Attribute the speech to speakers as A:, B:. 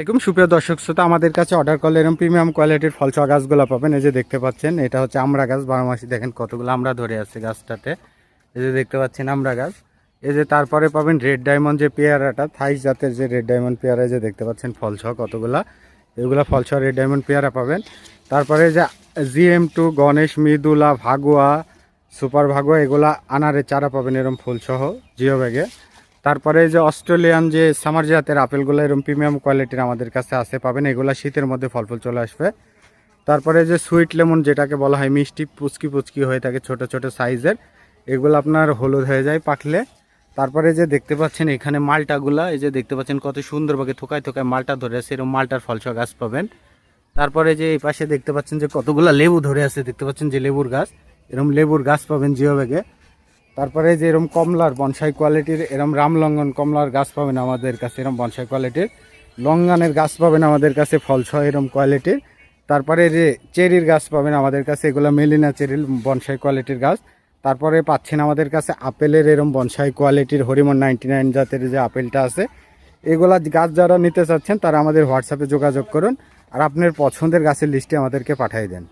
A: এরকম সুপ্রিয় দর্শক শ্রোতা, আমাদের কাছে অর্ডার করলে এরকম প্রিমিয়াম কোয়ালিটির ফলসা গাছগুলো পাবেন। এই যে দেখতে পাচ্ছেন, এটা হচ্ছে আমড়া গাছ। 12 মাসি দেখেন কতগুলো আমরা ধরে আছে গাছটাতে। এই যে দেখতে পাচ্ছেন আমড়া গাছ। এই যে তারপরে পাবেন রেড ডায়মন্ড যে পেয়ারাটা, থাইস জাতের যে রেড ডায়মন্ড পেয়ারা, যে দেখতে পাচ্ছেন ফলসা কতগুলা, এগুলা ফলসা রেড ডায়মন্ড পেয়ারা পাবেন। তারপরে যে GM2 গণেশ, মৃদুলা, ভাগুয়া, সুপার ভাগুয়া, এগুলা আনারের চারা পাবেন এরকম ফুলসহ জিও ব্যাগে। তারপরে যে অস্ট্রেলিয়ান যে সামার জাতের আপেলগুলো এরকম প্রিমিয়াম কোয়ালিটির আমাদের কাছে আছে পাবেন। এগুলা শীতের মধ্যে ফল চলে আসবে। তারপরে যে সুইট লেমন যেটাকে বলা হয়, মিষ্টি পুচকি পুচকি হয়ে থাকে, ছোট ছোট সাইজের, এগুলো আপনার হলুদ হয়ে যায় পাকলে। তারপরে যে দেখতে পাচ্ছেন এখানে মালটাগুলা, এই যে দেখতে পাচ্ছেন কত সুন্দরভাবে থোকায় থোকায় মালটা ধরে আছে, এরকম মালটার ফলসা গাছ পাবেন। তারপরে যে এই পাশে দেখতে পাচ্ছেন যে কতগুলা লেবু ধরে আছে, দেখতে পাচ্ছেন যে লেবুর গাছ, এরকম লেবুর গাছ পাবেন জিও ব্যাগে। তারপরে যে এরকম কমলার বনসাই কোয়ালিটির এরকম রামলঙ্গন কমলার গাছ পাবেন আমাদের কাছে, এরকম বনসাই কোয়ালিটির লঙ্গানের গাছ পাবেন আমাদের কাছে ফলসহ এরকম কোয়ালিটির। তারপরে যে চেরির গাছ পাবেন আমাদের কাছে, এগুলো মেলিনা চেরির বনসাই কোয়ালিটির গাছ। তারপরে পাচ্ছেন আমাদের কাছে আপেলের এরকম বনসাই কোয়ালিটির হরিমন 99 জাতের যে আপেলটা আছে, এগুলা গাছ যারা নিতে চাচ্ছেন তারা আমাদের হোয়াটসঅ্যাপে যোগাযোগ করুন, আর আপনার পছন্দের গাছের লিস্টে আমাদেরকে পাঠিয়ে দেন।